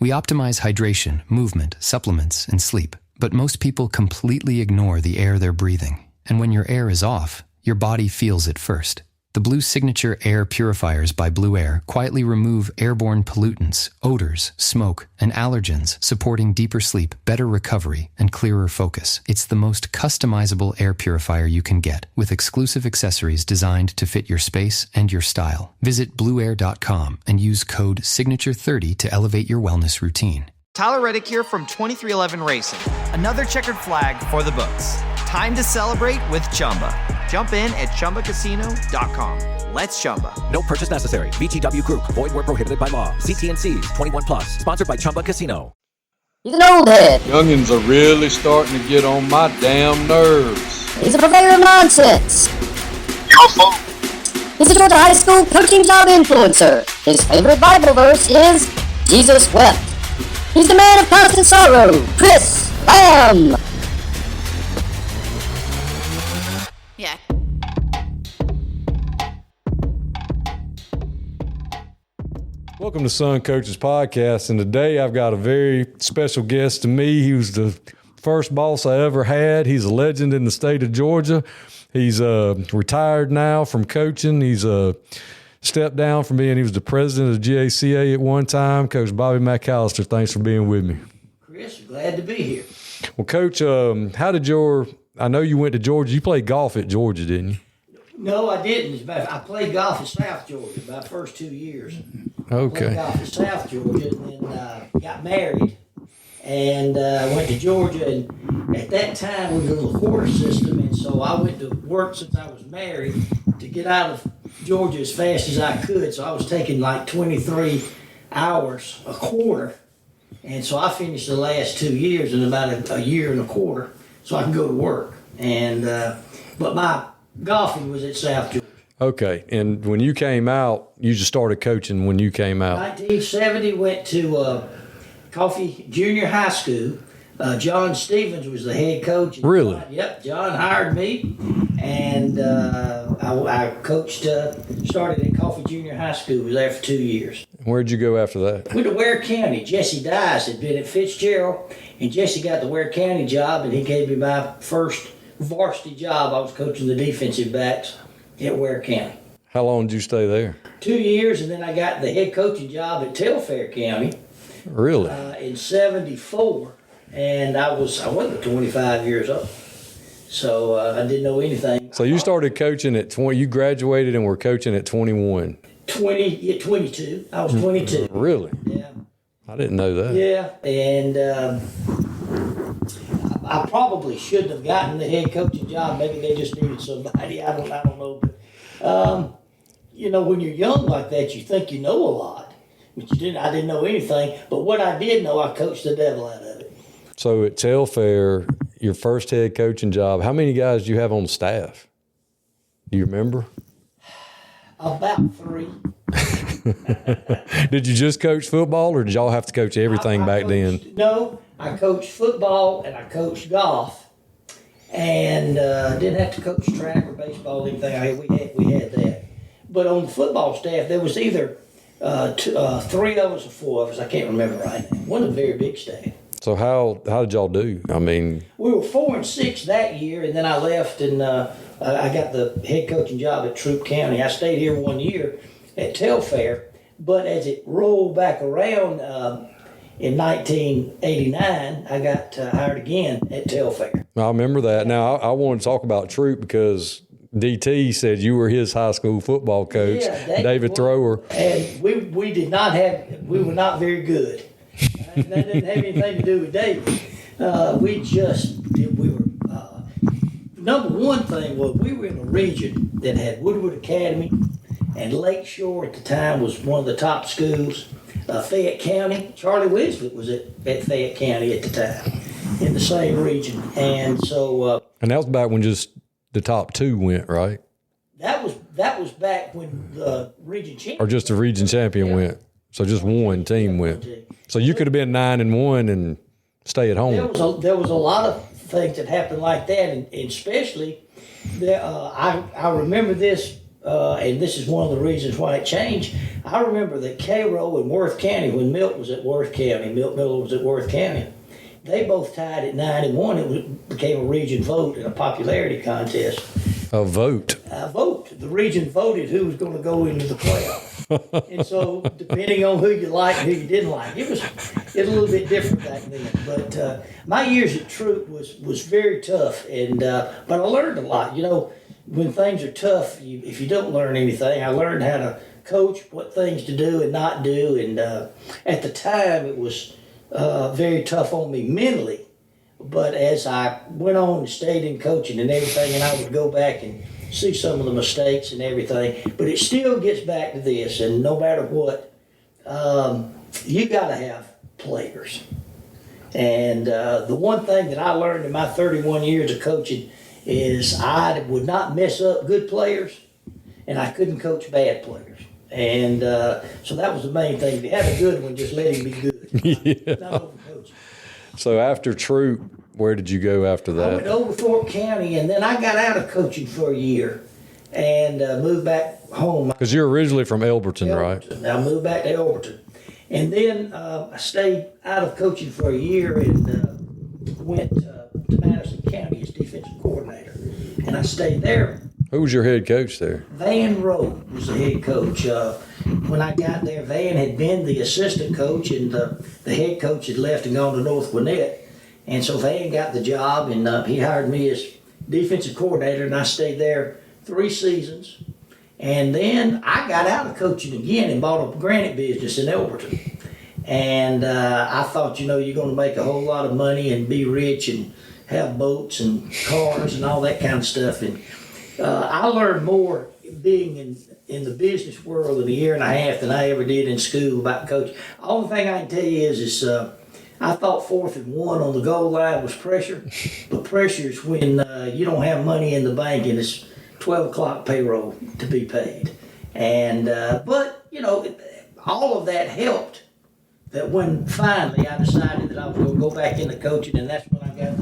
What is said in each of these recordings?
We optimize hydration, movement, supplements, and sleep, but most people completely ignore the air they're breathing. And when your air is off, your body feels it first. The Blue Signature Air Purifiers by Blue Air quietly remove airborne pollutants, odors, smoke, and allergens, supporting deeper sleep, better recovery, and clearer focus. It's the most customizable air purifier you can get, with exclusive accessories designed to fit your space and your style. Visit blueair.com and use code SIGNATURE30 to elevate your wellness routine. Tyler Reddick here from 2311 Racing. Another checkered flag for the books. Time to celebrate with Chumba. Jump in at ChumbaCasino.com. Let's Chumba. No purchase necessary. VGW Group. Void where prohibited by law. See T&Cs. 21 plus. Sponsored by Chumba Casino. He's an old head. Youngins are really starting to get on my damn nerves. He's a purveyor of nonsense. He's a Georgia high school coaching job influencer. His favorite Bible verse is, Jesus wept. He's the man of constant sorrow, Chris Lamb. Yeah. Welcome to Sun Coaches Podcast, and today I've got a very special guest to me. He was the first boss I ever had. He's a legend in the state of Georgia. He's retired now from coaching. He's stepped down from being, he was the president of GACA at one time. Coach Bobby McAllister, thanks for being with me. Chris, glad to be here. Well, Coach, how did I know you went to Georgia. You played golf at Georgia, didn't you? No, I didn't. I played golf at South Georgia my first 2 years. Okay. Played golf at South Georgia and then got married and went to Georgia. And at that time, we were in the quarter system. And so I went to work since I was married to get out of Georgia as fast as I could. So I was taking like 23 hours a quarter. And so I finished the last 2 years in about a year and a quarter so I can go to work. And but my golfing was at South Georgia. Okay. And when you came out, you just started coaching when you came out. 1970, went to Coffee Junior High School. John Stevens was the head coach. Really? John hired me, and I coached, started at Coffee Junior High School. Was there for 2 years. Where'd you go after that? Went to Ware County. Jesse Dice had been at Fitzgerald, and Jesse got the Ware County job, and he gave me my first varsity job. I was coaching the defensive backs at Ware County. How long did you stay there? 2 years, and then I got the head coaching job at Telfair County. Really? In 74, and I wasn't 25 years old, so I didn't know anything. So you started coaching at 20. You graduated and were coaching at 21. 22. I was 22. Really? Yeah. I didn't know that. Yeah, and I probably shouldn't have gotten the head coaching job. Maybe they just needed somebody. I don't know. But when you're young like that, you think you know a lot, but you didn't. I didn't know anything. But what I did know, I coached the devil out of it. So at Telfair, your first head coaching job, how many guys do you have on staff? Do you remember? About 3. Did you just coach football, or did y'all have to coach everything back then? No, I coached football and I coached golf, and didn't have to coach track or baseball or anything. We had that. But on the football staff, there was either 3 of us or 4 of us. I can't remember right now. One of the very big staff. So how did y'all do? I mean, we were 4-6 that year, and then I left and I got the head coaching job at Troup County. I stayed here 1 year at Telfair, but as it rolled back around in 1989, I got hired again at Telfair. I remember that. Now I wanted to talk about Troup because DT said you were his high school football coach, yeah, David Thrower. And we were not very good. That didn't have anything to do with David. Number one thing was we were in a region that had Woodward Academy, and Lakeshore at the time was one of the top schools. Fayette County, Charlie Winslet was at Fayette County at the time, in the same region. And so... and that was back when just the top 2 went, right? That was back when the region champion... Or just the region champion went. So just one team went. So you could have been 9-1 and stay at home. There was a lot of things that happened like that, and especially I remember this and this is one of the reasons why it changed. I remember that Cairo in Worth County, when Milt was at Worth County, Milt Miller was at Worth County, they both tied at 91. It became a region vote in a popularity contest. A vote. A vote. The region voted who was going to go into the playoffs. And so, depending on who you liked and who you didn't like, it was a little bit different back then. But my years at Troop was very tough, and but I learned a lot. You know, when things are tough, if you don't learn anything, I learned how to coach, what things to do and not do. And at the time, it was very tough on me mentally. But as I went on and stayed in coaching and everything, and I would go back and see some of the mistakes and everything, but it still gets back to this, and no matter what, you got to have players. And the one thing that I learned in my 31 years of coaching is I would not mess up good players, and I couldn't coach bad players. And so that was the main thing. If you have a good one, just let him be good. Yeah. Not overcoach him. So after Troop, where did you go after that? I went to Oglethorpe County, and then I got out of coaching for a year and moved back home. Because you're originally from Elberton, right? I moved back to Elberton. And then I stayed out of coaching for a year and went to Madison County as defensive coordinator. And I stayed there. Who was your head coach there? Van Rowe was the head coach. When I got there, Van had been the assistant coach, and the head coach had left and gone to North Gwinnett. And so Van got the job, and he hired me as defensive coordinator, and I stayed there 3 seasons. And then I got out of coaching again and bought a granite business in Elberton. And I thought, you know, you're going to make a whole lot of money and be rich and have boats and cars and all that kind of stuff. And I learned more being in the business world in a year and a half than I ever did in school about coaching. The only thing I can tell you is I thought 4th and 1 on the goal line was pressure, but pressure is when you don't have money in the bank and it's 12 o'clock payroll to be paid. And but you know, all of that helped. That when finally I decided that I was going to go back into coaching, and that's when I got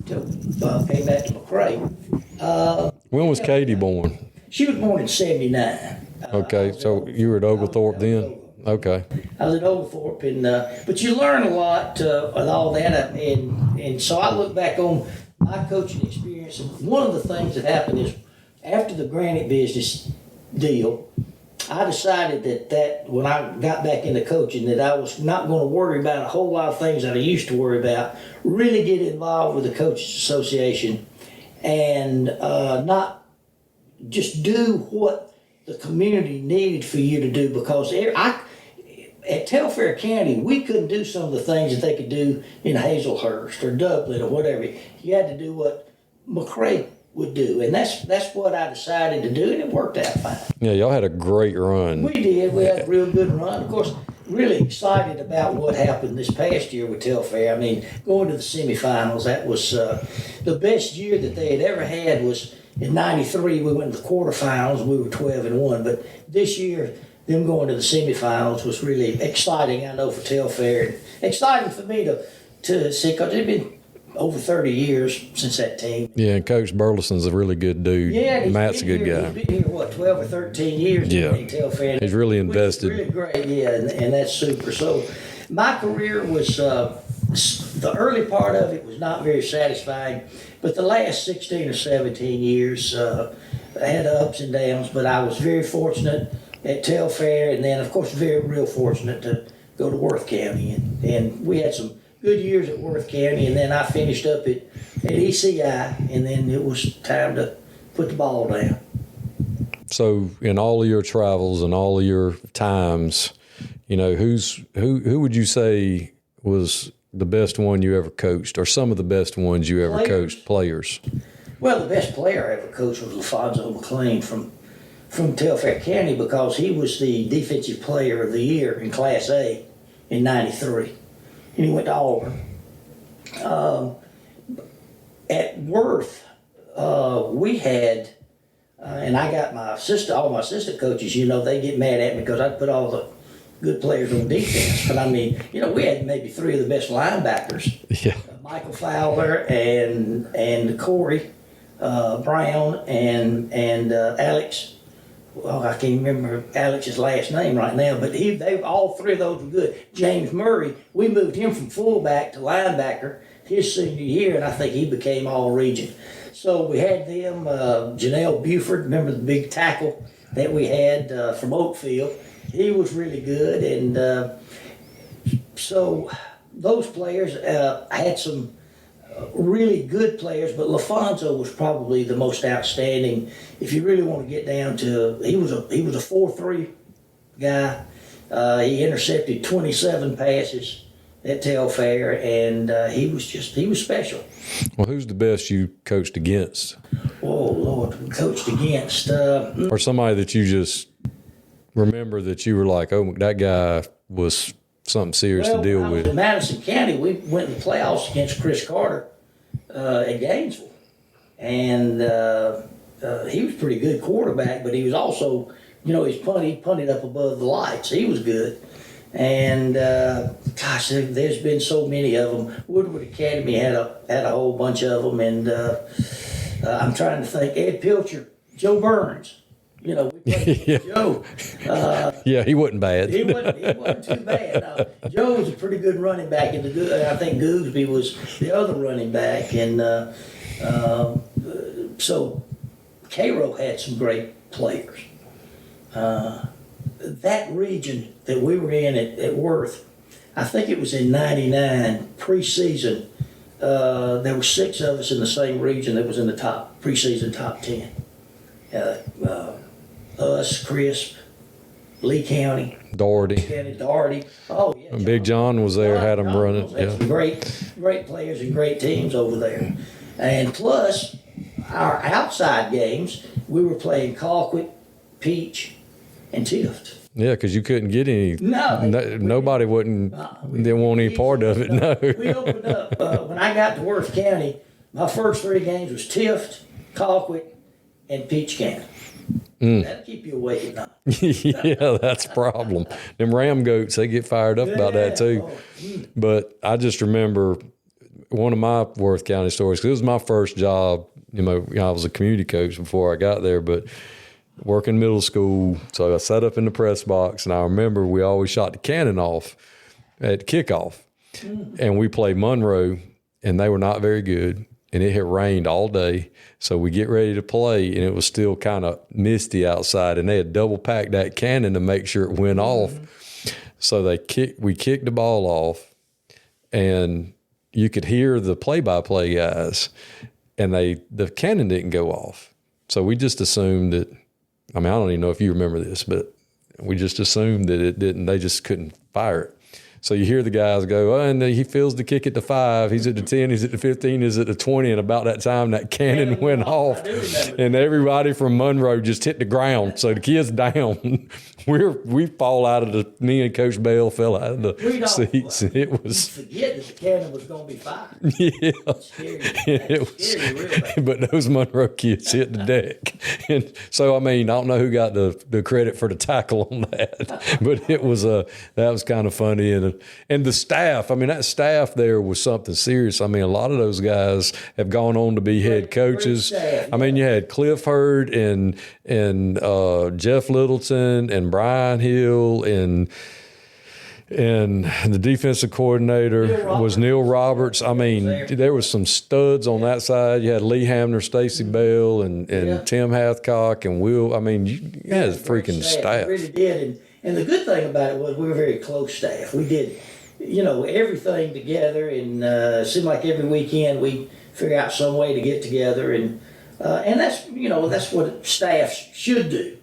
came back to McRae. When was Katie born? She was born in '79. Okay, so you were at Oglethorpe then? Okay. I was at Oglethorpe, and but you learn a lot with all that, and so I look back on my coaching experience, and one of the things that happened is after the granite business deal, I decided that when I got back into coaching that I was not going to worry about a whole lot of things that I used to worry about, really get involved with the Coaches Association and not just do what the community needed for you to do, because at Telfair County, we couldn't do some of the things that they could do in Hazelhurst or Dublin or whatever. You had to do what McRae would do, and that's what I decided to do, and it worked out fine. Yeah, y'all had a great run. We did. We had a real good run. Of course, really excited about what happened this past year with Telfair. I mean, going to the semifinals, that was the best year that they had ever had. Was in '93. We went to the quarterfinals. We were 12-1, but this year, them going to the semifinals was really exciting. I know for Telfair, exciting for me to see, because it'd been over 30 years since that team. Yeah, and Coach Burleson's a really good dude. Yeah, Matt's a good guy. He's been here, 12 or 13 years in Telfair. He's really invested. Really great, yeah, and that's super. So my career was, the early part of it was not very satisfying, but the last 16 or 17 years I had ups and downs, but I was very fortunate at Telfair, and then, of course, real fortunate to go to Worth County, and we had some good years at Worth County, and then I finished up at ECI, and then it was time to put the ball down. So in all of your travels and all of your times, you know, who would you say was the best one you ever coached, or some of the best ones you ever coached, players? Well, the best player I ever coached was LaFonso McLean from Telfair County, because he was the defensive player of the year in Class A in '93. And he went to Auburn. At Worth, we had, and I got all my assistant coaches, you know, they get mad at me because I put all the good players on defense. But I mean, you know, we had maybe 3 of the best linebackers. Yeah. Michael Fowler and Corey Brown and Alex well, I can't remember Alex's last name right now, but all three of those were good. James Murray, we moved him from fullback to linebacker his senior year, and I think he became all-region. So we had them, Janelle Buford, remember the big tackle that we had from Oakfield? He was really good, and so those players had some really good players, but LaFonso was probably the most outstanding. If you really want to get down to, he was a 4.3 guy. He intercepted 27 passes at Telfair, and he was special. Well, who's the best you coached against? Oh Lord, we coached against or somebody that you just remember that you were like, oh, that guy was something serious to deal with. In Madison County, we went in the playoffs against Chris Carter at Gainesville, and he was a pretty good quarterback, but he was also, he punted up above the lights. He was good, and gosh, there's been so many of them. Woodward Academy had a whole bunch of them, and I'm trying to think. Ed Pilcher, Joe Burns. We played Yeah. Joe. Yeah, he wasn't bad. He wasn't too bad. No. Joe was a pretty good running back, and I think Gooseby was the other running back, and so Cairo had some great players. That region that we were in at Worth, I think it was in '99 preseason. There were 6 of us in the same region that was in the preseason top 10. Us, Crisp, Lee County, Doherty. Oh yeah, Big John was there, had him running. Yeah, great players and great teams over there. And plus, our outside games, we were playing Colquitt, Peach, and Tift. Yeah, because you couldn't get any. Nobody didn't want any part of it. No. We opened up when I got to Worth County. My first 3 games was Tift, Colquitt, and Peach County. That'll keep you awake at night. Yeah, that's a problem. Them ram goats, they get fired up about that too. But I just remember one of my Worth County stories, because it was my first job. I was a community coach before I got there, but working middle school. So I sat up in the press box, and I remember we always shot the cannon off at kickoff. And we played Monroe, and they were not very good. And it had rained all day. So we get ready to play, and it was still kind of misty outside, and they had double packed that cannon to make sure it went off. So we kicked the ball off, and you could hear the play-by-play guys, and the cannon didn't go off. So we just assumed that, I don't even know if you remember this, but we just assumed that it didn't, they just couldn't fire it. So you hear the guys go, and he feels the kick at the 5. He's at the 10. He's at the 15. He's at the 20. And about that time, that cannon went off, and everybody from Monroe just hit the ground. So the kids down. We fall out of me and Coach Bell fell out of the seats. And it was. Forget that the cannon was going to be fired. Yeah. That's scary. It was. But those Monroe kids hit the deck. And so, I don't know who got the credit for the tackle on that, but it was that was kind of funny. And the staff, that staff there was something serious. A lot of those guys have gone on to be head coaches. Staff, yeah. You had Cliff Hurd and Jeff Littleton and Brian Hill and the defensive coordinator was Neil Roberts. There was some studs on that side. You had Lee Hamner, Stacy Bell, and Tim Hathcock and Will. You had a freaking staff. We really did. And the good thing about it was we were a very close staff. We did, everything together, and it seemed like every weekend we figure out some way to get together, and that's that's what staff should do.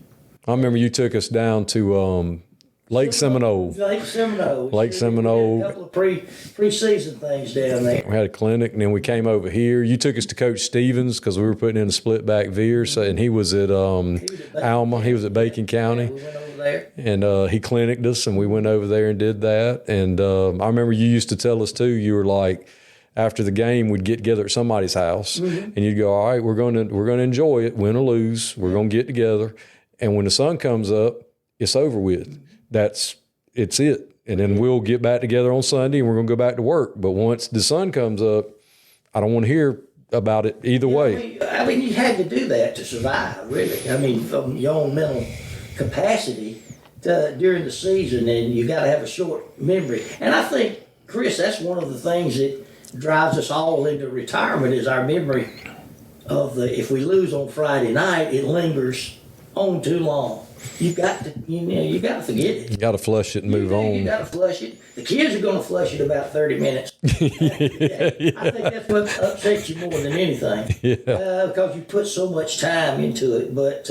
I remember you took us down to Lake Seminole. Lake Seminole. Lake Seminole. A couple of pre-season things down there. We had a clinic, and then we came over here. You took us to Coach Stevens because we were putting in a split back veer. So, and he was at Alma. He was at Bacon County. Yeah, we went over there. And he cliniced us, and we went over there and did that. And I remember you used to tell us too. You were like, after the game, we'd get together at somebody's house, and you'd go, "All right, we're going to enjoy it, win or lose. We're going to get together, and when the sun comes up, it's over with. It's it. And then we'll get back together on Sunday, and we're going to go back to work. But once the sun comes up, I don't want to hear about it either way. I mean, you had to do that to survive, really. I mean, from your own mental capacity during the season, and you got to have a short memory. And I think, Chris, that's one of the things that drives us all into retirement is our memory of if we lose on Friday night, it lingers on too long. You got to forget it. You got to flush it and move on. You got to flush it. The kids are going to flush it about 30 minutes. I think that's what upsets you more than anything. Because you put so much time into it. But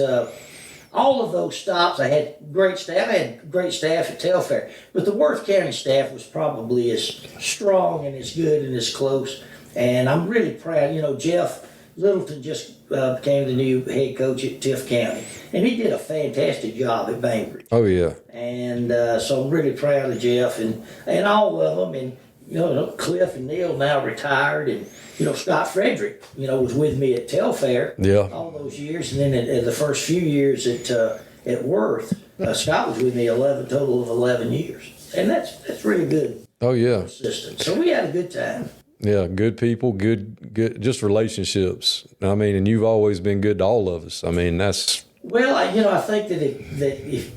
all of those stops, I had great staff. I had great staff at Telfair. But the Worth County staff was probably as strong and as good and as close. And I'm really proud. You know, Jeff Littleton just became the new head coach at Tift County, and he did a fantastic job at Bainbridge. Oh, yeah. And so I'm really proud of Jeff and all of them. And, you know, Cliff and Neil now retired, and, you know, Scott Frederick, you know, was with me at Telfair all those years. And then at the first few years at Worth, Scott was with me total of 11 years. And that's really good. Oh, yeah. Consistent. So we had a good time. Yeah, good people, good, just relationships. I mean, and you've always been good to all of us. I mean, that's... Well, I think that if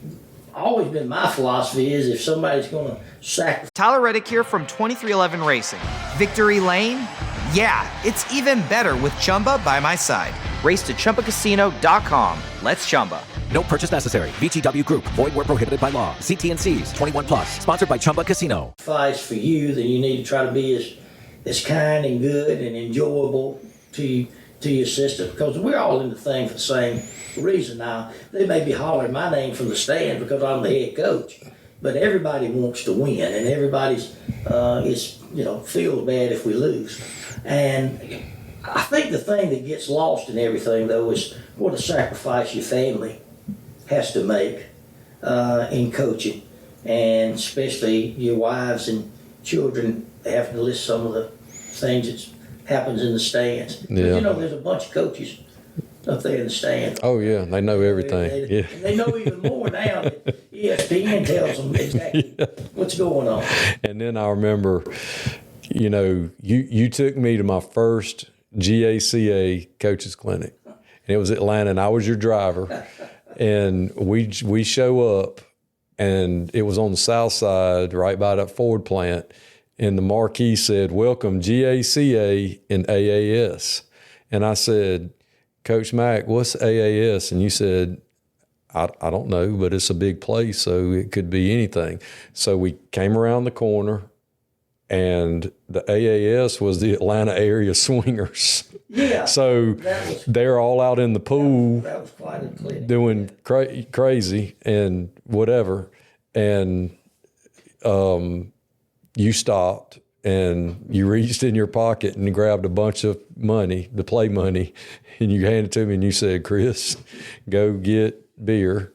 always been my philosophy is if somebody's going to sacrifice... Tyler Reddick here from 2311 Racing. Victory Lane? Yeah, it's even better with Chumba by my side. Race to ChumbaCasino.com. Let's Chumba. No purchase necessary. VGW Group. Void where prohibited by law. See T&Cs. 21 plus. Sponsored by Chumba Casino. For you, then you need to try to be as kind and good and enjoyable to your assistant, because we're all in the thing for the same reason. Now, they may be hollering my name from the stand because I'm the head coach, but everybody wants to win, and everybody's feels bad if we lose. And I think the thing that gets lost in everything, though, is what a sacrifice your family has to make in coaching, and especially your wives and children having to list some of the things that happens in the stands. Yeah. But, there's a bunch of coaches up there in the stands. Oh, yeah, they know everything. They know even more now that ESPN tells them exactly what's going on. And then I remember, you took me to my first GACA coaches clinic, and it was Atlanta, and I was your driver, and we show up, and it was on the south side, right by that Ford plant, and the marquee said, "Welcome GACA and AAS." And I said, "Coach Mack, what's AAS?" And you said, I don't know, but it's a big place, so it could be anything. So we came around the corner, and the AAS was the Atlanta Area Swingers. Yeah. So they're all out in the pool that was quite a clinic. doing crazy and whatever. And you stopped and you reached in your pocket and grabbed a bunch of money, the play money, and you handed it to me and you said, "Chris, go get beer,"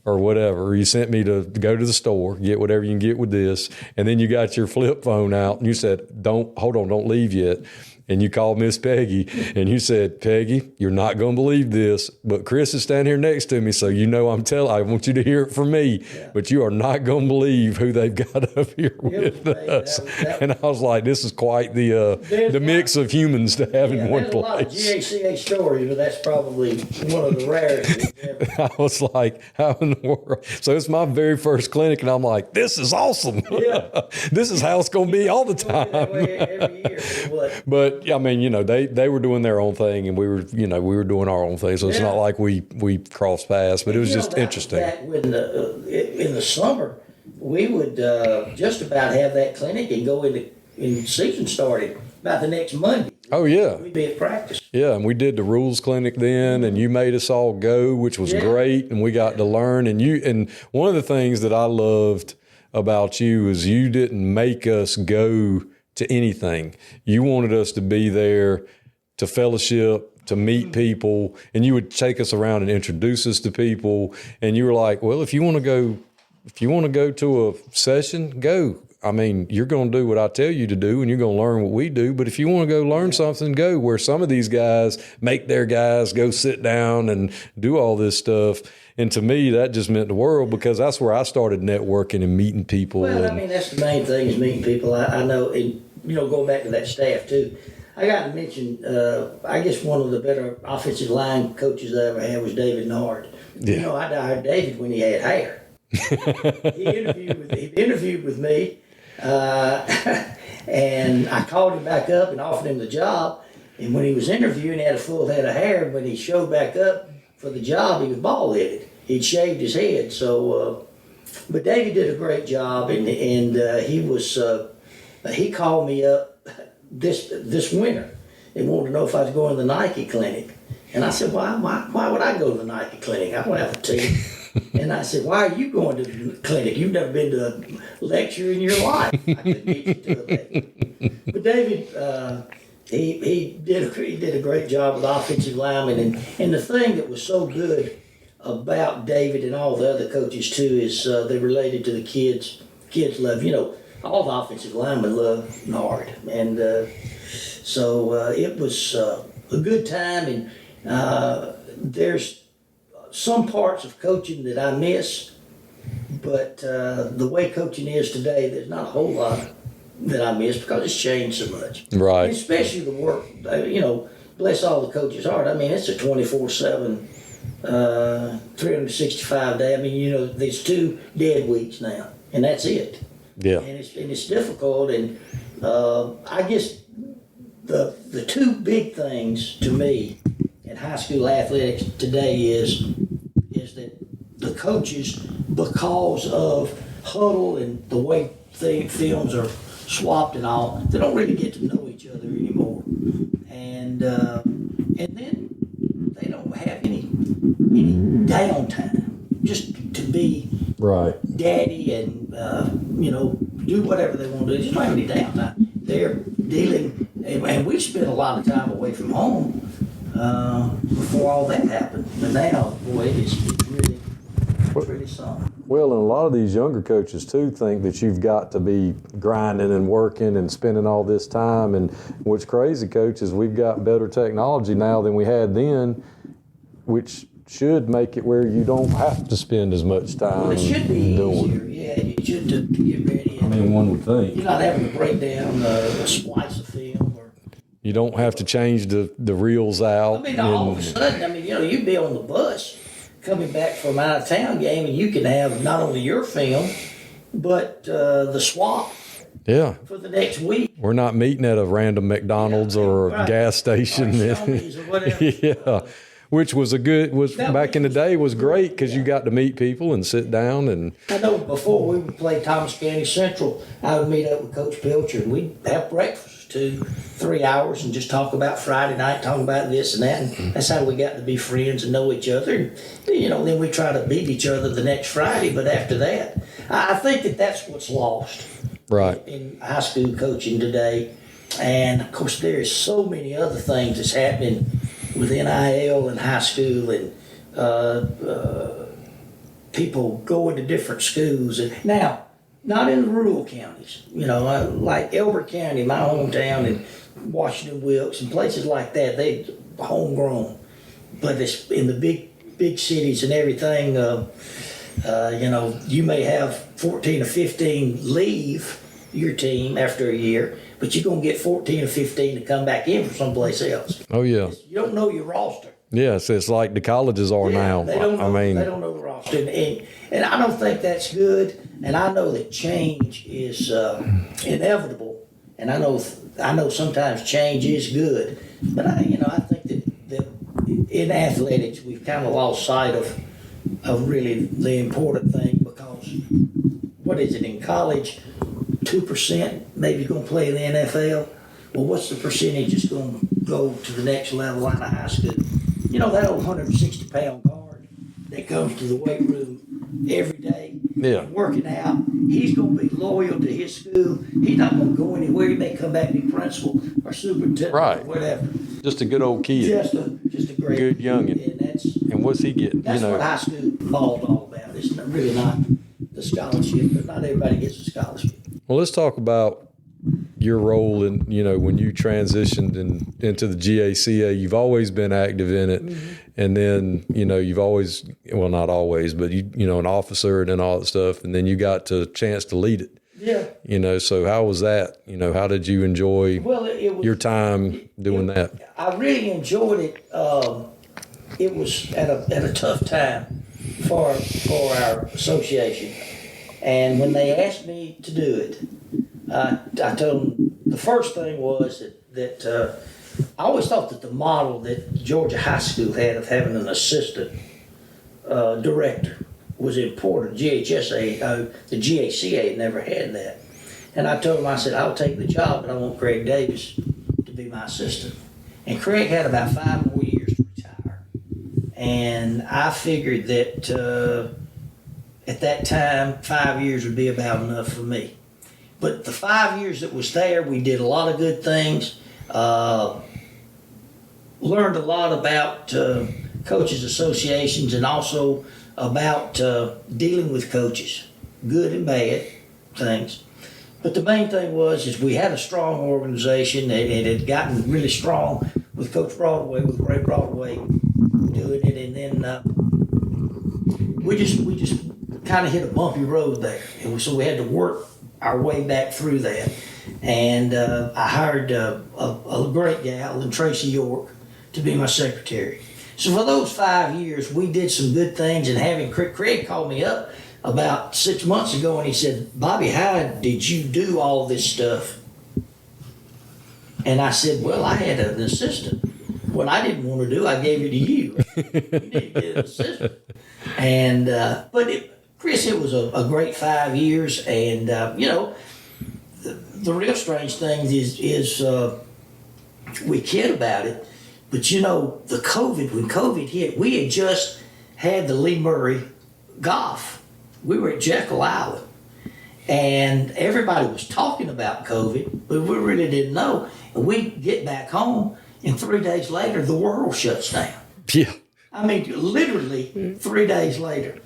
or whatever. You sent me to go to the store, get whatever you can get with this. And then you got your flip phone out and you said, don't leave yet. And you called Miss Peggy and you said, "Peggy, you're not going to believe this, but Chris is standing here next to me, so I want you to hear it from me, but you are not going to believe who they've got up here with us." And I was like, this is quite the mix of humans to have in one place. There's a lot of GACA stories, but that's probably one of the rarest. I was like, how in the world? So it's my very first clinic, and I'm like, this is awesome. Yeah. This is how it's going to be all the time. Every year. But I mean, they were doing their own thing, and we were doing our own thing. So it's not like we crossed paths, but it was just interesting. Back when in the summer, we would just about have that clinic and go in season started about the next Monday. Oh, yeah. We'd be at practice. Yeah, and we did the rules clinic then, and you made us all go, which was great, and we got to learn. And one of the things that I loved about you is you didn't make us go to anything. You wanted us to be there to fellowship, to meet people, and you would take us around and introduce us to people. And you were like, "Well, if you want to go to a session, go. I mean, you're going to do what I tell you to do, and you're going to learn what we do. But if you want to go learn something, go." Where some of these guys make their guys go sit down and do all this stuff. And to me, that just meant the world, because that's where I started networking and meeting people. Well, I mean, that's the main thing, is meeting people. I know, and going back to that staff too, I got to mention, I guess one of the better offensive line coaches I ever had was David Nard. Yeah. You know, I hired David when he had hair. He interviewed with me, and I called him back up and offered him the job. And when he was interviewing, he had a full head of hair. And when he showed back up for the job, he was bald-headed. He'd shaved his head. So, but David did a great job, and he was. He called me up this winter and wanted to know if I was going to the Nike clinic. And I said, why would I go to the Nike clinic? I don't have a team. And I said, why are you going to the clinic? You've never been to a lecture in your life. I couldn't get you to it. But David, he did a great job with offensive linemen. And the thing that was so good about David and all the other coaches too is they related to the kids. Kids love, all the offensive linemen love Nard. And so it was a good time. And there's some parts of coaching that I miss, but the way coaching is today, there's not a whole lot that I miss because it's changed so much. Right. And especially the work, bless all the coaches' heart. I mean, it's a 24/7, 365 day. I mean, there's 2 dead weeks now, and that's it. Yeah. And it's difficult, and I guess the 2 big things to me in high school athletics today is that the coaches, because of huddle and the way films are swapped and all, they don't really get to know each other anymore, and then they don't have any downtime just to be Right. daddy and do whatever they want to do. They just don't have any downtime. They're dealing, and we spent a lot of time away from home before all that happened. But now, boy, it's really something. Well, and a lot of these younger coaches too think that you've got to be grinding and working and spending all this time. And what's crazy, Coach, is we've got better technology now than we had then, which should make it where you don't have to spend as much time. Well, it should be doing. easier. Yeah, you should to get ready. I mean, one would think. You're not having to break down a splice of film. You don't have to change the reels out. I mean, all of a sudden, you'd be on the bus coming back from an out-of-town game, and you can have not only your film, but the swap for the next week. We're not meeting at a random McDonald's or a gas station. Or Shoney's or whatever. Yeah. Which was back in the day was great because you got to meet people and sit down and. I know before we would play Thomas County Central, I would meet up with Coach Pilcher and we'd have breakfast 2-3 hours and just talk about Friday night, talk about this and that, and that's how we got to be friends and know each other. And, then we try to beat each other the next Friday, but after that, I think that's what's lost. Right. In high school coaching today, and of course there is so many other things that's happening with NIL in high school and people going to different schools. And now, not in the rural counties, like Elberton County, my hometown, and Washington Wilkes and places like that, they homegrown. But it's in the big cities and everything, you may have 14 or 15 leave your team after a year, but you're going to get 14 or 15 to come back in from someplace else. Oh, yeah. You don't know your roster. Yes, it's like the colleges are now. They don't know the roster. And I don't think that's good. And I know that change is inevitable. And I know sometimes change is good. But I think that in athletics, we've kind of lost sight of really the important thing, because what is it in college? 2% maybe going to play in the NFL. Well, what's the percentage that's going to go to the next level out of high school? That old 160-pound guard that comes to the weight room every day, working out, he's going to be loyal to his school. He's not going to go anywhere. He may come back and be principal or superintendent or whatever. Just a good old kid. Just a great good youngin'. And what's he getting? That's what high school ball's all about. It's really not the scholarship, but not everybody gets a scholarship. Well, let's talk about your role in, when you transitioned into the GACA. You've always been active in it. Mm-hmm. And then, you've always, well, not always, but, an officer and all that stuff. And then you got a chance to lead it. Yeah. So how was that? How did you enjoy your time doing that? I really enjoyed it. It was at a tough time for our association. And when they asked me to do it, I told them the first thing was that I always thought that the model that Georgia High School had of having an assistant director was important. GHSA, the GACA never had that. And I told him, I said, I'll take the job, but I want Craig Davis to be my assistant. And Craig had about 5 more years to retire. And I figured that at that time, 5 years would be about enough for me. But the 5 years that was there, we did a lot of good things. Learned a lot about coaches associations and also about dealing with coaches, good and bad things. But the main thing is we had a strong organization, and it had gotten really strong with Coach Broadway, with Ray Broadway doing it, and then we just kind of hit a bumpy road there, and so we had to work our way back through that. And I hired a great gal, and Tracy York, to be my secretary. So for those 5 years, we did some good things, and having Craig called me up about 6 months ago, and he said, Bobby, how did you do all this stuff? And I said, well, I had an assistant. What I didn't want to do, I gave it to you. You need to get an assistant. And, Chris, it was a great 5 years, and, the real strange thing is we kid about it, but when COVID hit, we had just had the Lee Murray GACA. We were at Jekyll Island, and everybody was talking about COVID, but we really didn't know. And we get back home, and 3 days later, the world shuts down. Yeah. I mean, literally 3 days later.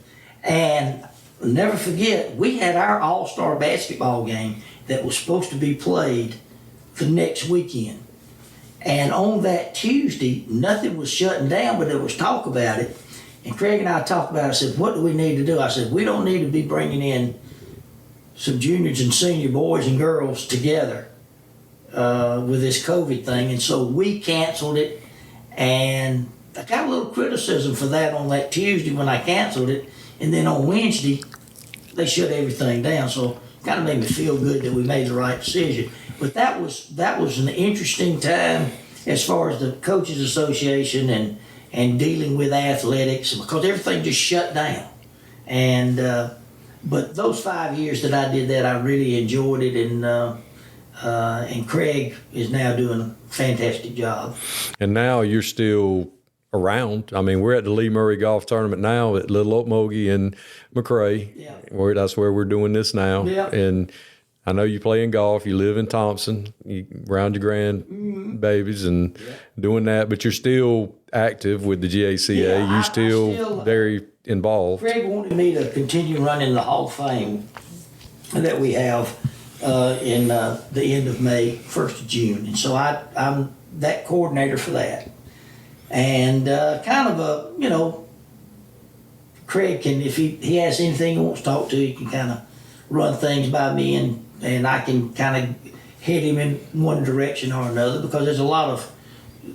And I'll never forget, we had our all-star basketball game that was supposed to be played the next weekend. And on that Tuesday, nothing was shutting down, but there was talk about it. And Craig and I talked about it. I said, what do we need to do? I said, we don't need to be bringing in some juniors and senior boys and girls together with this COVID thing. And so we canceled it. And I got a little criticism for that on that Tuesday when I canceled it. And then on Wednesday, they shut everything down. So it kind of made me feel good that we made the right decision. But that was an interesting time as far as the Coaches Association and dealing with athletics, because everything just shut down. And but those 5 years that I did that, I really enjoyed it, and Craig is now doing a fantastic job. And now you're still around. I mean, we're at the Lee Murray Golf Tournament now at Little Okmulgee and McRae. Yeah. That's where we're doing this now. Yeah. And I know you play in golf. You live in Thompson. You around your grandbabies and doing that, but you're still active with the GACA. Yeah, You're still very involved. Craig wanted me to continue running the Hall of Fame that we have in the end of May, 1st of June. And so I'm that coordinator for that. And Craig can, if he has anything he wants to talk to, he can kind of run things by me, and I can kind of head him in one direction or another, because there's a lot of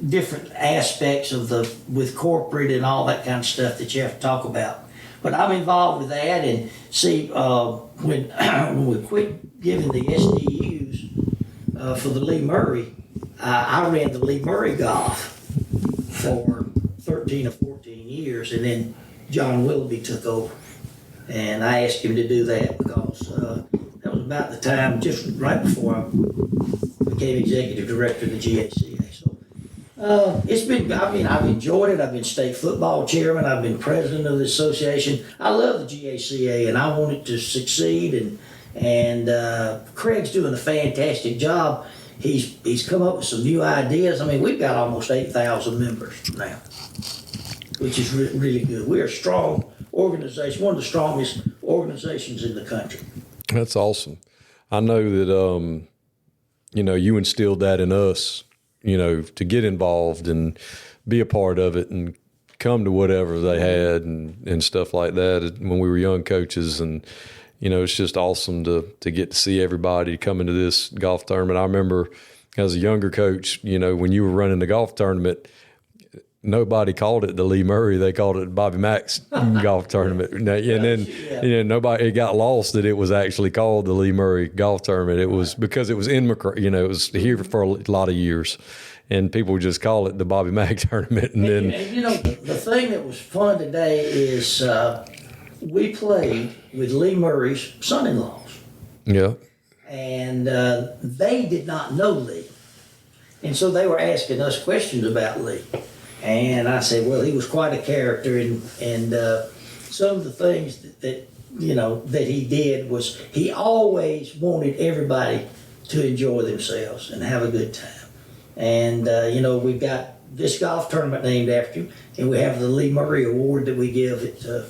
different aspects with corporate and all that kind of stuff that you have to talk about. But I'm involved with that, and see, when we quit giving the SDUs for the Lee Murray, I ran the Lee Murray Golf for 13 or 14 years, and then John Willoughby took over. And I asked him to do that because that was about the time, just right before I became executive director of the GACA. So it's been, I've enjoyed it. I've been state football chairman. I've been president of the association. I love the GACA, and I want it to succeed. And Craig's doing a fantastic job. He's come up with some new ideas. I mean, we've got almost 8,000 members now, which is really good. We're a strong organization, one of the strongest organizations in the country. That's awesome. I know that, you instilled that in us, to get involved and be a part of it and come to whatever they had and stuff like that when we were young coaches. And, it's just awesome to get to see everybody come into this golf tournament. I remember as a younger coach, when you were running the golf tournament, nobody called it the Lee Murray. They called it Bobby Mack's golf tournament. And then it got lost that it was actually called the Lee Murray golf tournament. It was because it was in it was here for a lot of years. And people would just call it the Bobby Mack tournament. And then the thing that was fun today is we played with Lee Murray's son-in-laws. Yeah. And they did not know Lee. And so they were asking us questions about Lee. And I said, well, he was quite a character. And some of the things that he did was he always wanted everybody to enjoy themselves and have a good time. And, we've got this golf tournament named after him, and we have the Lee Murray Award that we give at the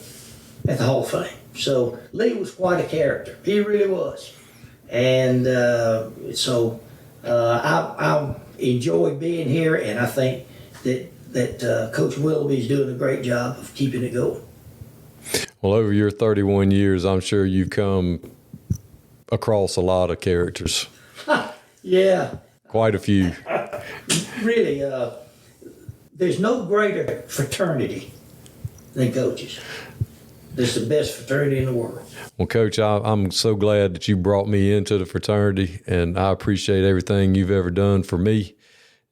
Hall of Fame. So Lee was quite a character. He really was. And I enjoy being here, and I think that Coach Willoughby's doing a great job of keeping it going. Well, over your 31 years, I'm sure you've come across a lot of characters. Yeah. Quite a few. Really, there's no greater fraternity than coaches. It's the best fraternity in the world. Well, Coach, I'm so glad that you brought me into the fraternity, and I appreciate everything you've ever done for me.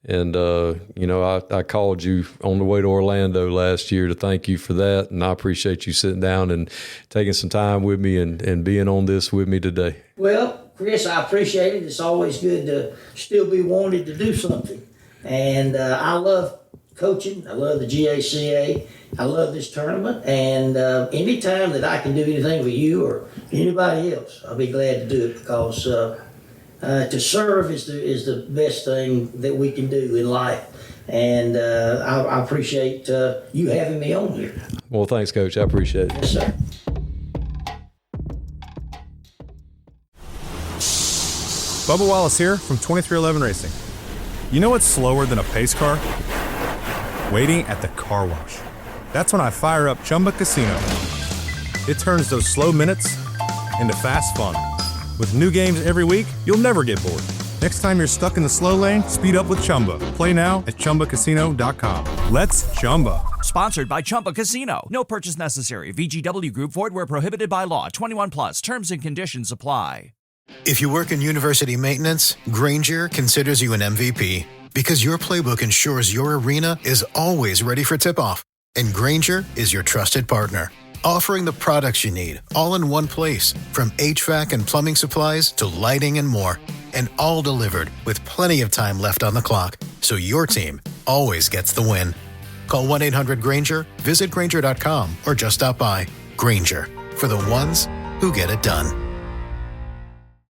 And, I called you on the way to Orlando last year to thank you for that, and I appreciate you sitting down and taking some time with me and being on this with me today. Well, Chris, I appreciate it. It's always good to still be wanting to do something. And I love coaching. I love the GACA. I love this tournament. And anytime that I can do anything for you or anybody else, I'll be glad to do it, because to serve is the best thing that we can do in life. And I appreciate you having me on here. Well, thanks, Coach. I appreciate it. Yes, sir. Bubba Wallace here from 2311 Racing. You know what's slower than a pace car? Waiting at the car wash. That's when I fire up Chumba Casino. It turns those slow minutes into fast fun. With new games every week, you'll never get bored. Next time you're stuck in the slow lane, speed up with Chumba. Play now at ChumbaCasino.com. Let's Chumba. Sponsored by Chumba Casino. No purchase necessary. VGW Group. Void where prohibited by law. 21 plus. Terms and conditions apply. If you work in university maintenance, Grainger considers you an MVP because your playbook ensures your arena is always ready for tip-off. And Grainger is your trusted partner, offering the products you need all in one place, from HVAC and plumbing supplies to lighting and more. And all delivered with plenty of time left on the clock, so your team always gets the win. Call 1-800-GRAINGER, visit Grainger.com, or just stop by. Grainger, for the ones who get it done.